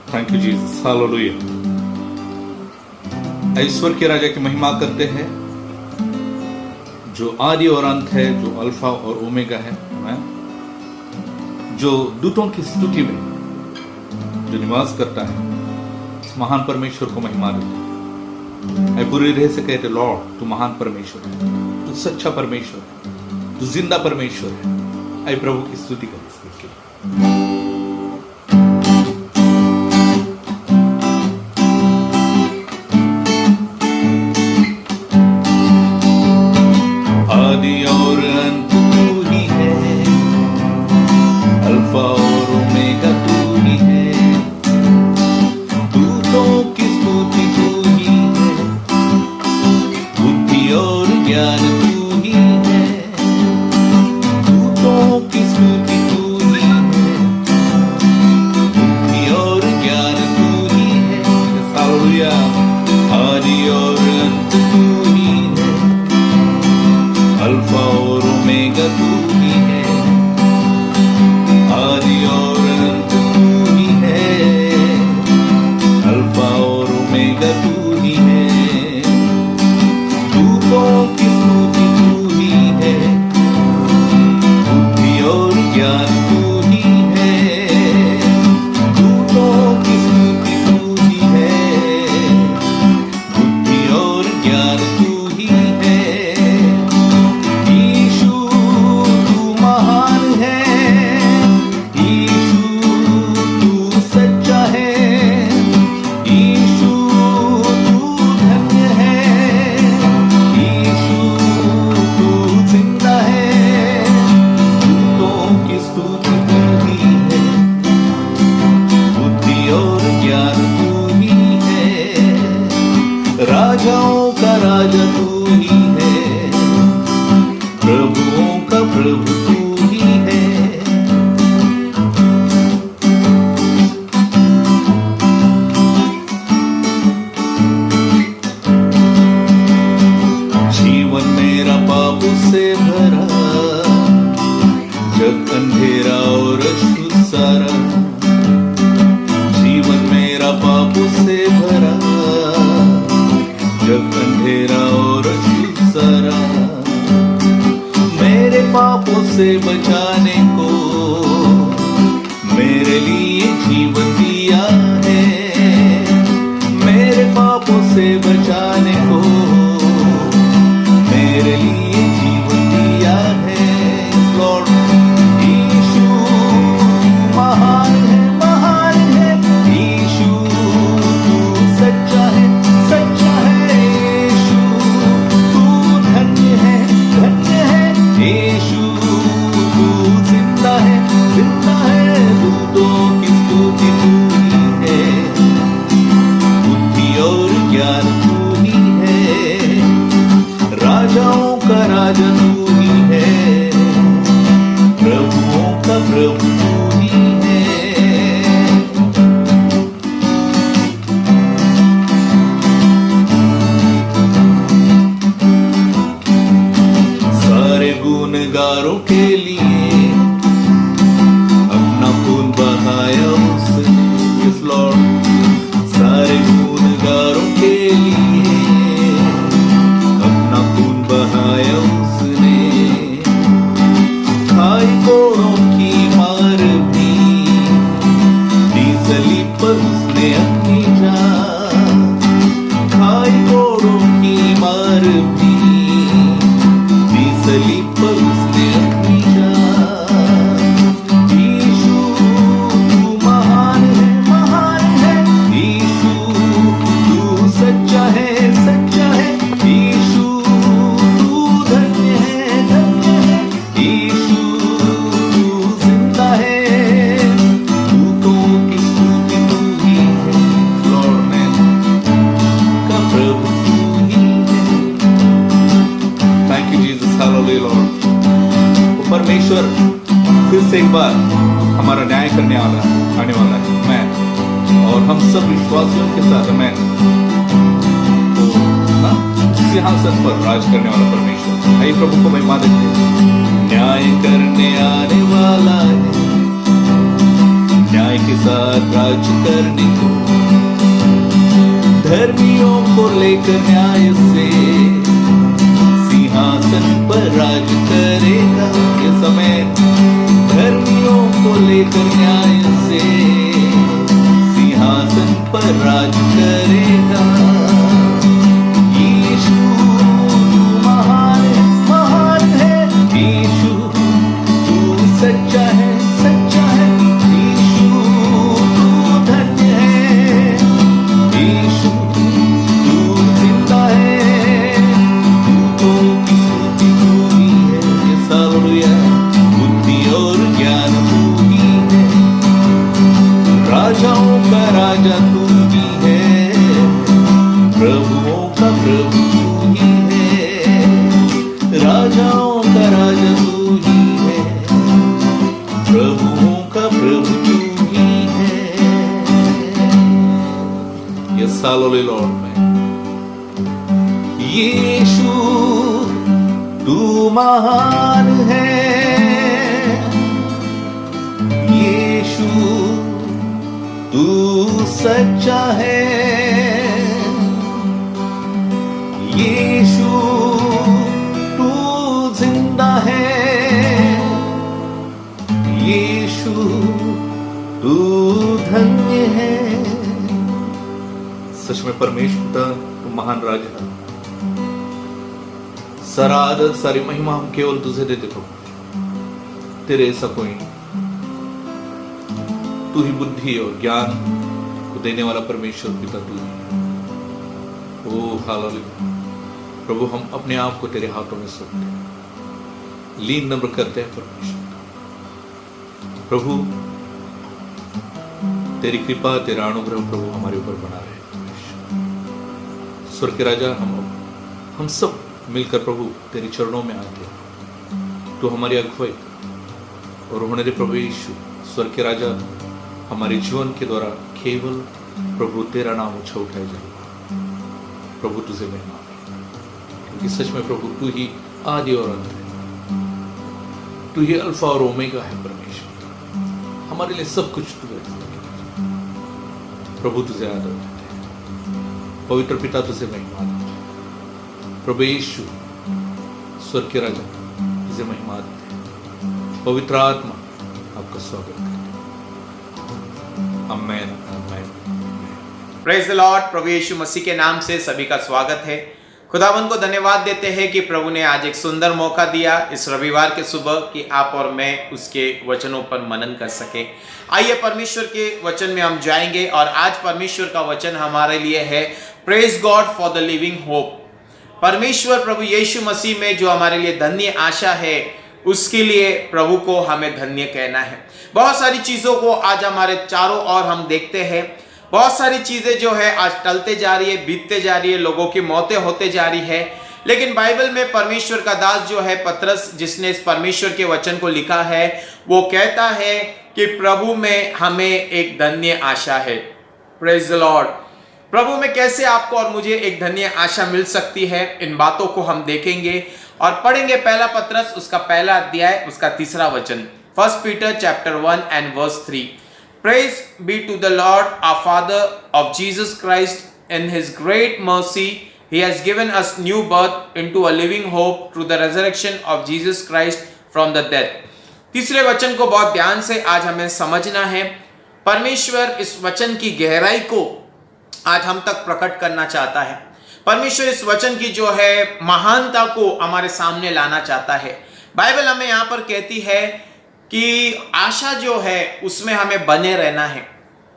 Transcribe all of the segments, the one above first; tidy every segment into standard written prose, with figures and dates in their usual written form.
Thank you Jesus, hallelujah. ईश्वर के राजा की महिमा करते हैं, जो आदि और अंत है, जो अल्फा और ओमेगा है, जो दूतों की स्तुति में जो निवास करता है, इस महान परमेश्वर को महिमा देते हैं। पूरे हृदय से कहते, लॉर्ड तू महान परमेश्वर है, तू सच्चा परमेश्वर है, तू जिंदा परमेश्वर है। आई प्रभु की स्तुति कर आदि और अंत तू ही है, अल्फा और ओमेगा तू ही है, दूतों की स्तुति तू ही है, बुद्धि और ज्ञान तू ही है, दूतों की स्तुति तू ही है, बुद्धि और ज्ञान तू ही है। हालेलुया। आदि और अंत तू ही है, अल्फा और ओमेगा तू ही है, आदि और अंत तू ही है, अल्फा और ओमेगा तू ही है, दूतों की स्तुति तू ही है, बुद्धि और ज्ञान तू ही है, दूतों की स्तुति तू ही है, बुद्धि और ज्ञान तू ही है। यीशु तू महान है, यीशु तू सच्चा है, यीशु तू धन्य है, यीशु तू जिंदा है, दूतों की स्तुति तू ही है, बुद्धि और ज्ञान तू ही है, राजाओं का राजा तू ही है, प्रभुओं का प्रभु तू ही है। जीवन मेरा पाप से भरा, जग अंधेरा और अशुद्ध सारा, जीवन मेरा पाप से भरा, जग अंधेरा और अशुद्ध सारा, मेरे पापों से बचाने को मेरे लिए जीवन दिया है, मेरे पापों से बचाने को मेरे लिए जीवन दिया है। लॉर्ड यीशु महान है, महान है, यीशु तू सच्चा है, सच्चा है, यीशु तू धन्य है, धन्य है, यीशु तू जिंदा है, जिंदा है, दूतों की स्तुति तू ही है, बुद्धि और ज्ञान तू ही है, राजाओं का राजा तू ही है, प्रभुओं का प्रभु तू ही है। सारे गुनहगारों के लिए अपना खून बहाया उसने, यस लॉर्ड, सारे गुनहगारों के लिए अपना खून बहाया उसने, खाई कोड़ों की मार भी, दी सलीब पर उसने अपनी जान, खाई कोड़ों की मार भी, दी सलीब पर उसने अपनी जान। यीशु तू महान है, महान है, यीशु तू सच्चा है, सच्चा है, यीशु तू धन्य है, धन्य है, यीशु तू जिंदा है, दूतों की स्तुति तू ही है, लॉर्ड मैन का प्रभु तू ही है। Thank you Jesus, hallelujah Lord. वो परमेश्वर फिर से एक बार हमारा न्याय करने आने वाला है, मैं और हम सब विश्वासियों के साथ मैं तो सिंहासन पर राज करने वाला परमेश्वर, आइए प्रभु को महिमा देते हैं। न्याय करने आने वाला है, न्याय के साथ राज करने को, धर्मियों को लेकर न्याय से सिंहासन पर राज करेगा। ये समय धर्मियों को लेकर न्याय से सिंहासन पर राज करेगा। यीशु तू महान है, महान है। यीशु तू सच्चा है, सच्चा है। यीशु तू धन्य है। यीशु तू जिंदा है। तू की स्तुति तू ही है। Yes hallelujah. बुद्धि और ज्ञान तू ही है। राजाओं का राजा तू ही है। प्रभुओं का प्रभु तू ही है। राजाओं का राजा तू ही है। प्रभुओं का प्रभु तू ही है। Yes hallelujah Lord. मैं यीशु तू महान है। यीशु तू सच्चा है। यीशु तू जिंदा है। यीशु तू धन्य है। सच में परमेश्वर पिता तू महान राजा है। सारा आदर सारी महिमा हम केवल तुझे देते प्रभु। तेरे ऐसा कोई नहीं। तू ही बुद्धि और ज्ञान को देने वाला परमेश्वर पिता तू ही। ओ हालेलुया प्रभु, हम अपने आप को तेरे हाथों में सौंपते हैं, लीन नम्र करते हैं परमेश्वर। प्रभु तेरी कृपा तेरा अनुग्रह प्रभु हमारे ऊपर बना रहे परमेश्वर। स्वर्ग के राजा, हम सब मिलकर प्रभु तेरे चरणों में आते हैं। तू हमारी अगुवाई और होने दे प्रभु यीशु। स्वर्ग के राजा, हमारे जीवन के द्वारा केवल प्रभु तेरा नाम ऊंचा उठाया जाए। प्रभु तुझे महिमा, क्योंकि सच में प्रभु तू ही आदि और अंत है। तू ही अल्फा और ओमेगा है परमेश्वर। हमारे लिए सब कुछ तू है प्रभु। तुझे आदर देते हैं। पवित्र पिता तुझे महिमा देते हैं। प्रभु यीशु स्वर्ग के राजा तुझे महिमा देते हैं। पवित्र आत्मा आपका स्वागत करते हैं। Amen, amen. Praise the Lord. प्रभु यीशु मसीह के नाम से सभी का स्वागत है। खुदावन को धन्यवाद देते हैं कि प्रभु ने आज एक सुंदर मौका दिया इस रविवार के सुबह कि आप और मैं उसके वचनों पर मनन कर सके। आइए परमेश्वर के वचन में हम जाएंगे और आज परमेश्वर का वचन हमारे लिए है praise God for the living hope. परमेश्वर प्रभु यीशु मसीह में जो हमारे लिए धन्य आशा है, उसके लिए प्रभु को हमें धन्य कहना है। बहुत सारी चीजों को आज हमारे चारों ओर हम देखते हैं। बहुत सारी चीजें जो है आज टलते जा रही है, बीतते जा रही है, लोगों की मौतें होते जा रही है। लेकिन बाइबल में परमेश्वर का दास जो है पतरस, जिसने इस परमेश्वर के वचन को लिखा है, वो कहता है कि प्रभु में हमें एक धन्य आशा है। Praise the Lord. प्रभु में कैसे आपको और मुझे एक धन्य आशा मिल सकती है, इन बातों को हम देखेंगे और पढ़ेंगे। पहला पतरस उसका पहला अध्याय उसका तीसरा वचन, 1 Peter chapter 1 and verse 3. Praise be to the Lord our Father of Jesus Christ. In his great mercy he has given us new birth into a living hope through the resurrection of Jesus Christ from the dead. तीसरे वचन को बहुत ध्यान से आज हमें समझना है। परमेश्वर इस वचन की गहराई को आज हम तक प्रकट करना चाहता है। परमेश्वर इस वचन की जो है महानता को हमारे सामने लाना चाहता है। बाइबल हमें यहाँ पर कहती है कि आशा जो है उसमें हमें बने रहना है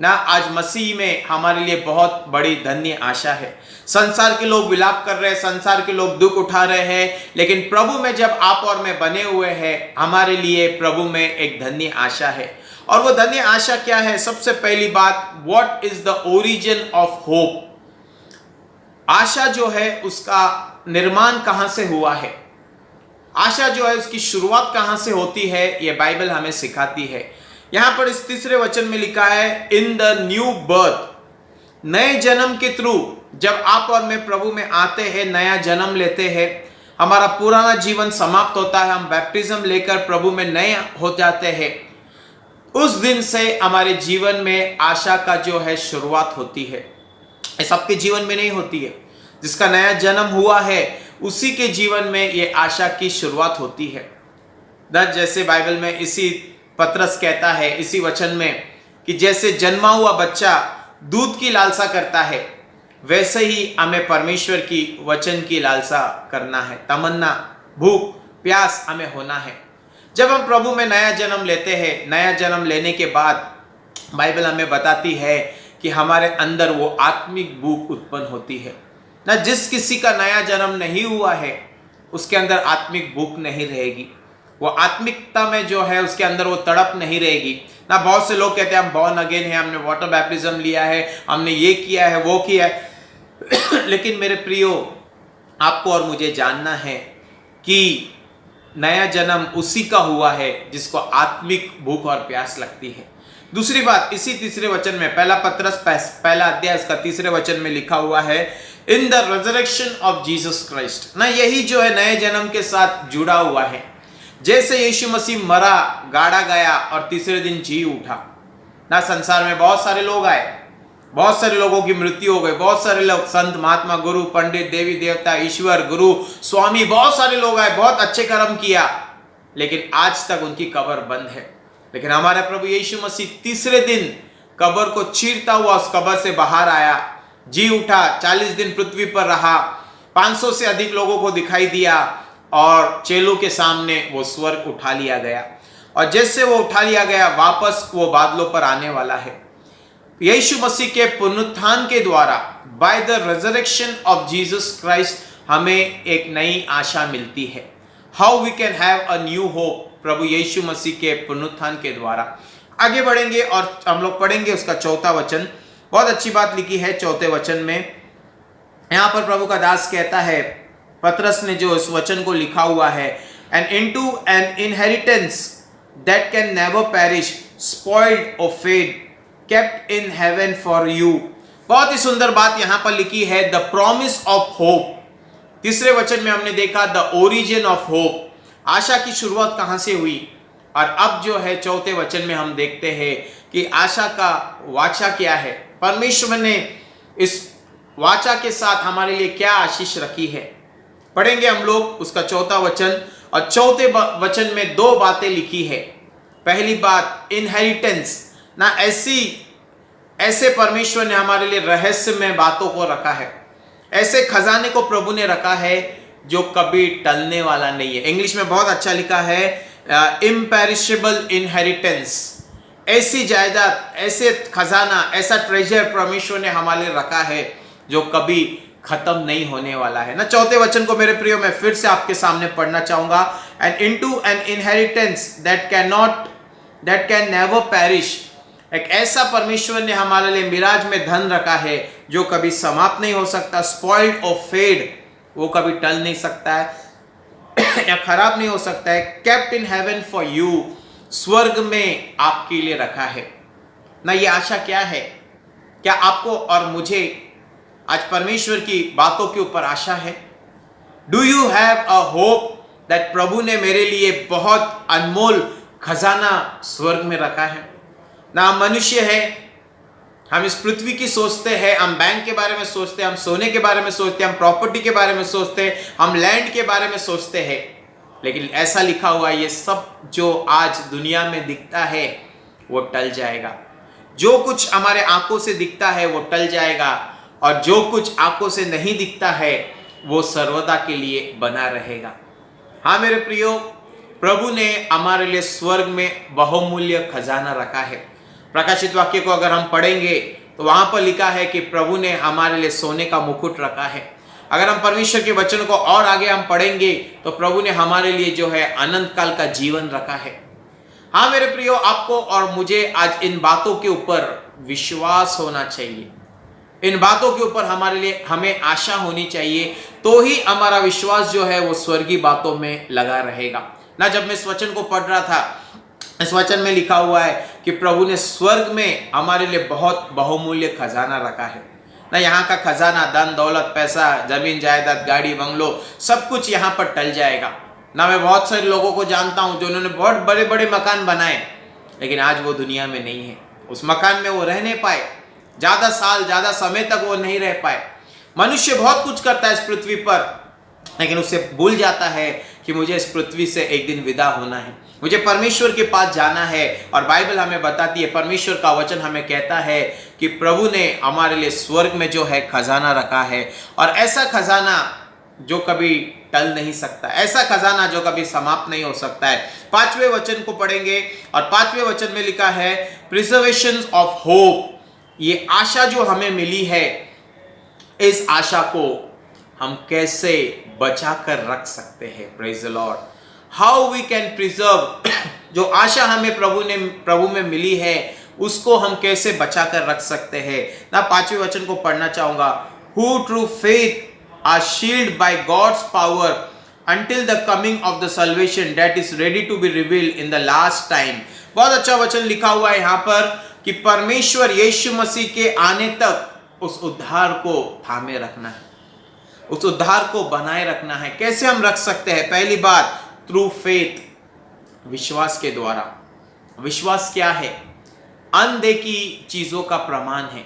ना। आज मसीह में हमारे लिए बहुत बड़ी धन्य आशा है। संसार के लोग विलाप कर रहे हैं, संसार के लोग दुख उठा रहे हैं, लेकिन प्रभु में जब आप और मैं बने हुए हैं, हमारे लिए प्रभु में एक धन्य आशा है। और वो धन्य आशा क्या है? सबसे पहली बात, what is the origin of hope. आशा जो है उसका निर्माण कहां से हुआ है, आशा जो है उसकी शुरुआत कहां से होती है, ये बाइबल हमें सिखाती है। यहां पर इस तीसरे वचन में लिखा है इन द न्यू बर्थ, नए जन्म के थ्रू जब आप और मैं प्रभु में आते हैं, नया जन्म लेते हैं, हमारा पुराना जीवन समाप्त होता है, हम बैप्टिज्म लेकर प्रभु में नए हो जाते हैं। उस दिन से हमारे जीवन में आशा का जो है शुरुआत होती है। ये सबके जीवन में नहीं होती है। जिसका नया जन्म हुआ है उसी के जीवन में ये आशा की शुरुआत होती है। जैसे बाइबल में इसी पतरस कहता है इसी वचन में कि जैसे जन्मा हुआ बच्चा दूध की लालसा करता है, वैसे ही हमें परमेश्वर की वचन की लालसा करना है। तमन्ना, भूख, प्यास हमें होना है। जब हम प्रभु में नया जन्म लेते हैं, नया जन्म लेने के बाद बाइबल हमें बताती है कि हमारे अंदर वो आत्मिक भूख उत्पन्न होती है ना। जिस किसी का नया जन्म नहीं हुआ है उसके अंदर आत्मिक भूख नहीं रहेगी। वो आत्मिकता में जो है उसके अंदर वो तड़प नहीं रहेगी ना। बहुत से लोग कहते हैं हम बॉर्न अगेन है, हमने वाटर बैप्टिज्म लिया है, हमने ये किया है, वो किया है। लेकिन मेरे प्रियो, आपको और मुझे जानना है कि नया जन्म उसी का हुआ है जिसको आत्मिक भूख और प्यास लगती है। दूसरी बात, इसी तीसरे वचन में, पहला पतरस पहला अध्याय इसका तीसरे वचन में लिखा हुआ है, in the resurrection of Jesus Christ ना। यही जो है नए जन्म के साथ जुड़ा हुआ है। जैसे यीशु मसीह मरा, गाड़ा गया और तीसरे दिन जी उठा ना। संसार में बहुत सारे लोग आए, बहुत सारे लोगों की मृत्यु हो गई, बहुत सारे लोग, संत, महात्मा, गुरु, पंडित, देवी देवता, ईश्वर, गुरु, स्वामी, बहुत सारे लोग आए, बहुत अच्छे कर्म किया, लेकिन आज तक उनकी कब्र बंद है। लेकिन हमारे प्रभु यीशु मसीह तीसरे दिन कब्र को चीरता हुआ उस कब्र से बाहर आया, जी उठा, 40 दिन पृथ्वी पर रहा, 500 से अधिक लोगों को दिखाई दिया और चेलों के सामने वो स्वर्ग उठा लिया गया। और जैसे वो उठा लिया गया, वापस वो बादलों पर आने वाला है। यीशु मसीह के पुनरुत्थान के द्वारा, by the resurrection of Jesus Christ, हमें एक नई आशा मिलती है। How we can have a new hope, प्रभु यीशु मसीह के पुनरुत्थान के द्वारा। आगे बढ़ेंगे और हम लोग पढ़ेंगे उसका चौथा वचन। बहुत अच्छी बात लिखी है चौथे वचन में। यहां पर प्रभु का दास कहता है, पतरस ने जो इस वचन को लिखा हुआ है, and into an inheritance that can never perish, spoiled और fade, kept in heaven for you. बहुत ही सुंदर बात यहां पर लिखी है, द प्रॉमिस ऑफ होप। तीसरे वचन में हमने देखा द ओरिजिन ऑफ होप, आशा की शुरुआत कहां से हुई। और अब जो है चौथे वचन में हम देखते हैं कि आशा का वाचा क्या है। परमेश्वर ने इस वाचा के साथ हमारे लिए क्या आशीष रखी है। पढ़ेंगे हम लोग उसका चौथा वचन। और चौथे वचन में दो बातें लिखी है। पहली बात, इनहेरिटेंस ना। ऐसे परमेश्वर ने हमारे लिए रहस्यमय बातों को रखा है, ऐसे खजाने को प्रभु ने रखा है जो कभी टलने वाला नहीं है। इंग्लिश में बहुत अच्छा लिखा है, इम्पेरिशेबल इनहेरिटेंस। ऐसी जायदाद, ऐसे खजाना, ऐसा ट्रेजर परमेश्वर ने हमारे लिए रखा है जो कभी खत्म नहीं होने वाला है ना। चौथे वचन को मेरे प्रियो मैं फिर से आपके सामने पढ़ना चाहूंगा। And into an inheritance that can never perish. एक ऐसा परमेश्वर ने हमारे लिए मिराज में धन रखा है जो कभी समाप्त नहीं हो सकता, स्पॉइल्ड और फेड, वो कभी टल नहीं सकता है या खराब नहीं हो सकता है। Kept in heaven for you, स्वर्ग में आपके लिए रखा है ना। ये आशा क्या है? क्या आपको और मुझे आज परमेश्वर की बातों के ऊपर आशा है? Do you have a hope that प्रभु ने मेरे लिए बहुत अनमोल खजाना स्वर्ग में रखा है ना। हम मनुष्य है, हम इस पृथ्वी की सोचते हैं, हम बैंक के बारे में सोचते हैं, हम सोने के बारे में सोचते हैं, हम प्रॉपर्टी के बारे में सोचते हैं, हम लैंड के बारे में सोचते हैं। लेकिन ऐसा लिखा हुआ है, ये सब जो आज दुनिया में दिखता है वो टल जाएगा। जो कुछ हमारे आंखों से दिखता है वो टल जाएगा, और जो कुछ आंखों से नहीं दिखता है वो सर्वदा के लिए बना रहेगा। हाँ मेरे प्रियो, प्रभु ने हमारे लिए स्वर्ग में बहुमूल्य खजाना रखा है। प्रकाशित वाक्य को अगर हम पढ़ेंगे तो वहां पर लिखा है कि प्रभु ने हमारे लिए सोने का मुकुट रखा है। अगर हम परमेश्वर के वचन को और आगे हम पढ़ेंगे तो प्रभु ने हमारे लिए जो है अनंत काल का जीवन रखा है। हाँ मेरे प्रियो, आपको और मुझे आज इन बातों के ऊपर विश्वास होना चाहिए। इन बातों के ऊपर हमारे लिए हमें आशा होनी चाहिए, तो ही हमारा विश्वास जो है वो स्वर्गीय बातों में लगा रहेगा ना। जब मैं इस वचन को पढ़ रहा था, इस वचन में लिखा हुआ है कि प्रभु ने स्वर्ग में हमारे लिए बहुत बहुमूल्य खजाना रखा है ना। यहाँ का खजाना, धन दौलत, पैसा, जमीन जायदाद, गाड़ी बंगलो, सब कुछ यहाँ पर टल जाएगा ना। मैं बहुत सारे लोगों को जानता हूँ जिन्होंने बहुत बड़े बड़े मकान बनाए, लेकिन आज वो दुनिया में नहीं है। उस मकान में वो रह नहीं पाए, ज़्यादा साल ज़्यादा समय तक वो नहीं रह पाए। मनुष्य बहुत कुछ करता है इस पृथ्वी पर, लेकिन उससे भूल जाता है कि मुझे इस पृथ्वी से एक दिन विदा होना है, मुझे परमेश्वर के पास जाना है। और बाइबल हमें बताती है, परमेश्वर का वचन हमें कहता है कि प्रभु ने हमारे लिए स्वर्ग में जो है खजाना रखा है, और ऐसा खजाना जो कभी टल नहीं सकता, ऐसा खजाना जो कभी समाप्त नहीं हो सकता है। 5वें वचन को पढ़ेंगे और 5वें वचन में लिखा है प्रिजर्वेशन ऑफ होप। ये आशा जो हमें मिली है, इस आशा को हम कैसे बचा कर रख सकते हैं। Praise the Lord. How we can preserve, जो आशा हमें प्रभु में मिली है, उसको हम कैसे बचा कर रख सकते हैं। ना 5वें वचन को पढ़ना चाहूंगा। Who through faith are shield by God's power until the coming of the salvation that is ready to be revealed in the last time। बहुत अच्छा वचन लिखा हुआ है यहाँ पर कि परमेश्वर यीशु मसीह के आने तक उस उद्धार को थामे रखना है, उस उद्धार को बनाए रखना है। कैसे हम रख सकते हैं? पहली बात, थ्रू फेथ, विश्वास के द्वारा। विश्वास क्या है? अनदेखी चीजों का प्रमाण है।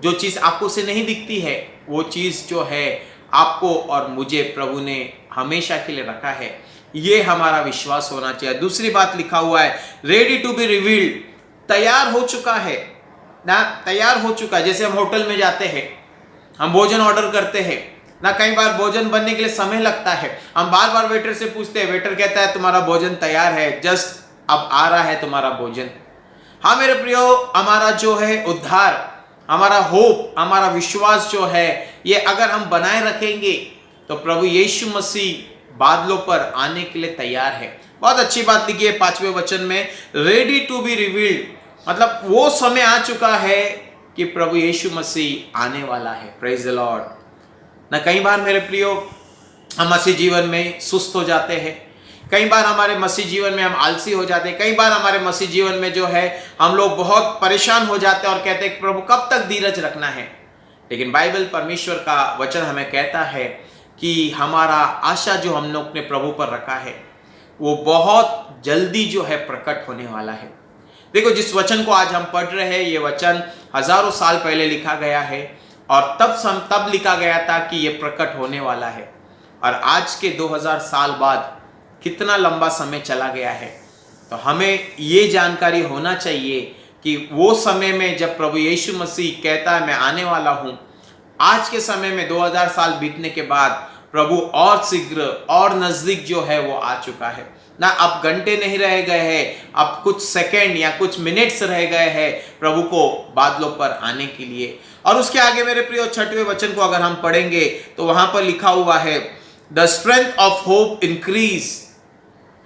जो चीज आंखों से नहीं दिखती है, वो चीज जो है आपको और मुझे प्रभु ने हमेशा के लिए रखा है, ये हमारा विश्वास होना चाहिए। दूसरी बात लिखा हुआ है रेडी टू बी रिवील्ड, तैयार हो चुका है ना, तैयार हो चुका है। जैसे हम होटल में जाते हैं, हम भोजन ऑर्डर करते हैं ना, कई बार भोजन बनने के लिए समय लगता है, हम बार बार वेटर से पूछते हैं, वेटर कहता है तुम्हारा भोजन तैयार है, जस्ट अब आ रहा है तुम्हारा भोजन। हाँ मेरे प्रियो, हमारा जो है उद्धार, हमारा होप, हमारा विश्वास जो है, ये अगर हम बनाए रखेंगे तो प्रभु यीशु मसीह बादलों पर आने के लिए तैयार है। बहुत अच्छी बात लिखी है 5वें वचन में, रेडी टू बी रिवील्ड, मतलब वो समय आ चुका है कि प्रभु यीशु मसीह आने वाला है। Praise the Lord. ना कई बार मेरे प्रियो हम मसीह जीवन में सुस्त हो जाते हैं, कई बार हमारे मसीह जीवन में हम आलसी हो जाते हैं, कई बार हमारे मसीह जीवन में जो है हम लोग बहुत परेशान हो जाते हैं और कहते हैं प्रभु कब तक धीरज रखना है। लेकिन बाइबल, परमेश्वर का वचन हमें कहता है कि हमारा आशा जो हम लोग ने प्रभु पर रखा है, वो बहुत जल्दी जो है प्रकट होने वाला है। देखो, जिस वचन को आज हम पढ़ रहे हैं, ये वचन हजारों साल पहले लिखा गया है और तब लिखा गया था कि ये प्रकट होने वाला है। और आज के 2000 साल बाद कितना लंबा समय चला गया है। तो हमें ये जानकारी होना चाहिए कि वो समय में जब प्रभु यीशु मसीह कहता है मैं आने वाला हूँ, आज के समय में 2000 साल बीतने के बाद प्रभु और शीघ्र और नजदीक जो है वो आ चुका है ना। अब घंटे नहीं रह गए हैं, अब कुछ सेकंड या कुछ मिनट्स रह गए हैं प्रभु को बादलों पर आने के लिए। और उसके आगे मेरे प्रियो 6वें वचन को अगर हम पढ़ेंगे तो वहां पर लिखा हुआ है the strength of hope increase,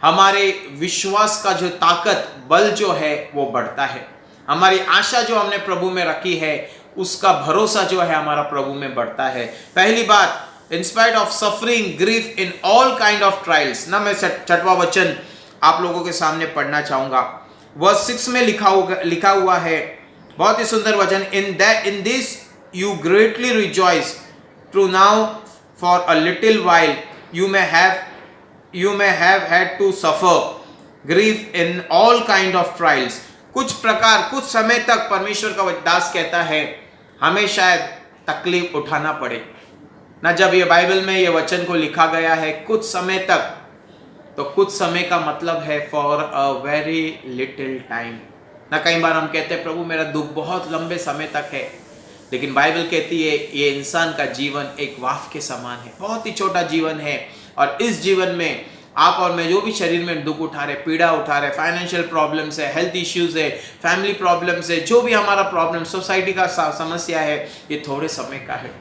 हमारे विश्वास का जो ताकत, बल जो है वो बढ़ता है। हमारी आशा जो हमने प्रभु में रखी है, उसका भरोसा जो है हमारा प्रभु में बढ़ता है। पहली बात, in spite of suffering grief in all kind of trials ना। मैं 6वां वचन आप लोगों के सामने पढ़ना चाहूंगा। वर्स 6 में लिखा हुआ है, बहुत ही सुंदर वचन, in this you greatly rejoice true now for a little while you may have had to suffer grief in all kind of trials। कुछ समय तक परमेश्वर का दास कहता है हमें शायद तकलीफ उठाना पड़े ना। जब ये बाइबल में ये वचन को लिखा गया है कुछ समय तक, तो कुछ समय का मतलब है for a very little time ना। कई बार हम कहते हैं प्रभु मेरा दुख बहुत लंबे समय तक है, लेकिन बाइबल कहती है ये इंसान का जीवन एक वाफ के समान है, बहुत ही छोटा जीवन है। और इस जीवन में आप और मैं जो भी शरीर में दुख उठा रहे, पीड़ा उठा रहे, फाइनेंशियल प्रॉब्लम्स है, हेल्थ इश्यूज है, फैमिली प्रॉब्लम्स है, जो भी हमारा प्रॉब्लम, सोसाइटी का समस्या है, ये थोड़े समय का है।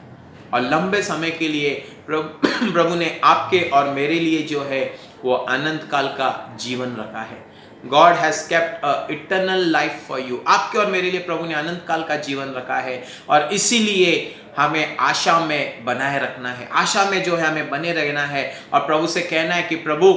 और लंबे समय के लिए प्रभु ने आपके और मेरे लिए जो है वो अनंत काल का जीवन रखा है। God has kept a eternal life for you। आपके और मेरे लिए प्रभु ने अनंत काल का जीवन रखा है, और इसीलिए हमें आशा में बनाए रखना है, आशा में जो है हमें बने रहना है, और प्रभु से कहना है कि प्रभु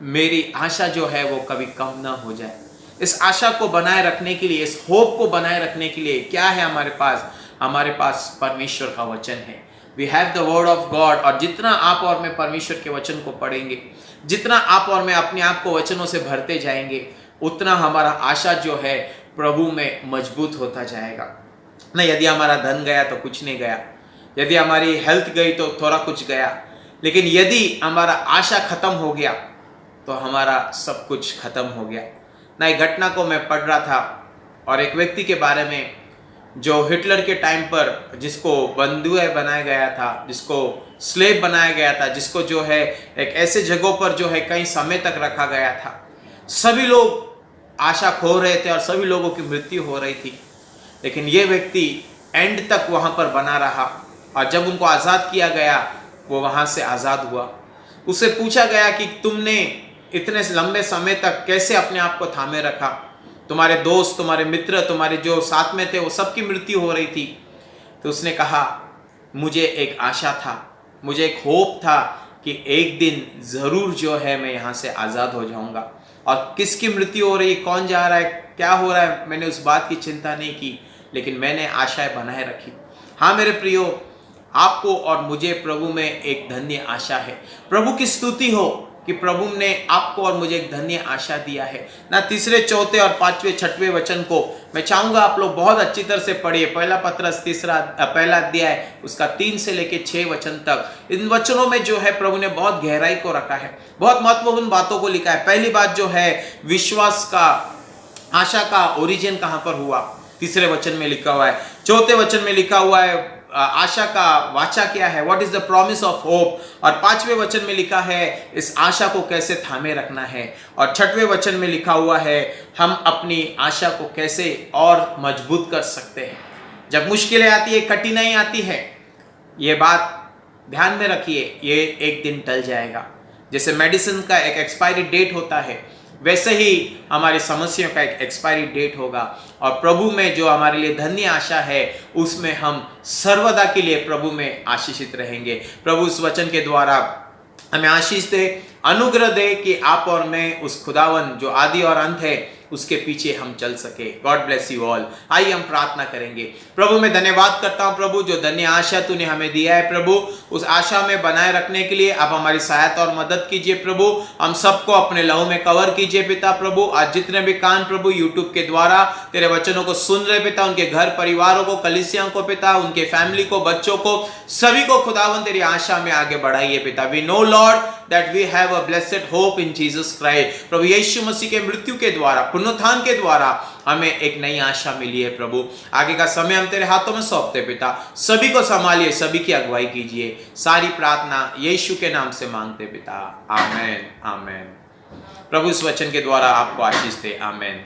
मेरी आशा जो है वो कभी कम ना हो जाए। इस आशा को बनाए रखने के लिए, इस होप को बनाए रखने के लिए क्या है हमारे पास? हमारे पास परमेश्वर का वचन है। We have the word of God. और जितना आप और मैं परमेश्वर के वचन को पढ़ेंगे, जितना आप और मैं अपने आप को वचनों से भरते जाएंगे, उतना हमारा आशा जो है प्रभु में मजबूत होता जाएगा। ना यदि हमारा धन गया तो कुछ नहीं गया, यदि हमारी हेल्थ गई तो थोड़ा कुछ गया, लेकिन यदि हमारा आशा खत्म हो गया तो हमारा सब कुछ खत्म हो गया। ना एक घटना को मैं पढ़ रहा था और एक व्यक्ति के बारे में जो हिटलर के टाइम पर जिसको बंधुए बनाया गया था, जिसको स्लेव बनाया गया था, जिसको जो है एक ऐसे जगहों पर जो है कई समय तक रखा गया था। सभी लोग आशा खो रहे थे और सभी लोगों की मृत्यु हो रही थी, लेकिन ये व्यक्ति एंड तक वहाँ पर बना रहा और जब उनको आज़ाद किया गया वो वहाँ से आज़ाद हुआ। उससे पूछा गया कि तुमने इतने लंबे समय तक कैसे अपने आप को थामे रखा, तुम्हारे दोस्त, तुम्हारे मित्र, तुम्हारे जो साथ में थे वो सबकी मृत्यु हो रही थी। तो उसने कहा मुझे एक आशा था, मुझे एक होप था कि एक दिन ज़रूर जो है मैं यहाँ से आज़ाद हो जाऊँगा। और किसकी मृत्यु हो रही, कौन जा रहा है, क्या हो रहा है, मैंने उस बात की चिंता नहीं की, लेकिन मैंने आशाएं बनाए रखी। हाँ मेरे प्रियो, आपको और मुझे प्रभु में एक धन्य आशा है। प्रभु की स्तुति हो कि प्रभु ने आपको और मुझे एक धन्य आशा दिया है ना। 3, 4 और 5वें 6वें वचन को मैं चाहूंगा आप लोग बहुत अच्छी तरह से पढ़िए। पहला पत्रस पहला अध्याय उसका 3 से लेके 6 वचन तक। इन वचनों में जो है प्रभु ने बहुत गहराई को रखा है, बहुत महत्वपूर्ण बातों को लिखा है। पहली बात जो है विश्वास का, आशा का ओरिजिन कहां पर हुआ, 3 वचन में लिखा हुआ है। 4 वचन में लिखा हुआ है आशा का वाचा क्या है, what is the promise of hope. और 5वें वचन में लिखा है इस आशा को कैसे थामे रखना है। और 6वें वचन में लिखा हुआ है हम अपनी आशा को कैसे और मजबूत कर सकते हैं। जब मुश्किलें आती है, कठिनाई आती है, ये बात ध्यान में रखिए, ये एक दिन टल जाएगा। जैसे मेडिसिन का एक एक्सपायरी डेट होता है, वैसे ही हमारी समस्याओं का एक एक्सपायरी डेट होगा। और प्रभु में जो हमारे लिए धन्य आशा है उसमें हम सर्वदा के लिए प्रभु में आशीषित रहेंगे। प्रभु इस वचन के द्वारा हमें आशीष दे, अनुग्रह दे कि आप और मैं उस खुदावन जो आदि और अंत है उसके पीछे हम चल सके। God bless you all. आइए हम प्रार्थना करेंगे। प्रभु मैं धन्यवाद करता हूं प्रभु, जो धन्य आशा तूने हमें दिया है प्रभु, उस आशा में बनाए रखने के लिए आप हमारी सहायता और मदद कीजिए प्रभु। हम सबको अपने लहू में कवर कीजिए पिता प्रभु। आज जितने भी कान प्रभु यूट्यूब के द्वारा तेरे वचनों को सुन रहे पिता, उनके घर परिवारों को, कलीसियाओं को पिता, उनके फैमिली को, बच्चों को, सभी को खुदावन तेरी आशा में आगे बढ़ाइए पिता। We know Lord that we have a blessed hope in Jesus Christ। प्रभु यीशु मसीह के मृत्यु के द्वारा, पुनरुत्थान के द्वारा हमें एक नई आशा मिली है प्रभु। आगे का समय हम तेरे हाथों में सौंपते पिता, सभी को संभालिए, सभी की अगुवाई कीजिए। सारी प्रार्थना यीशु के नाम से मांगते पिता, आमेन आमेन। प्रभु इस वचन के द्वारा आपको आशीष दे, आमेन।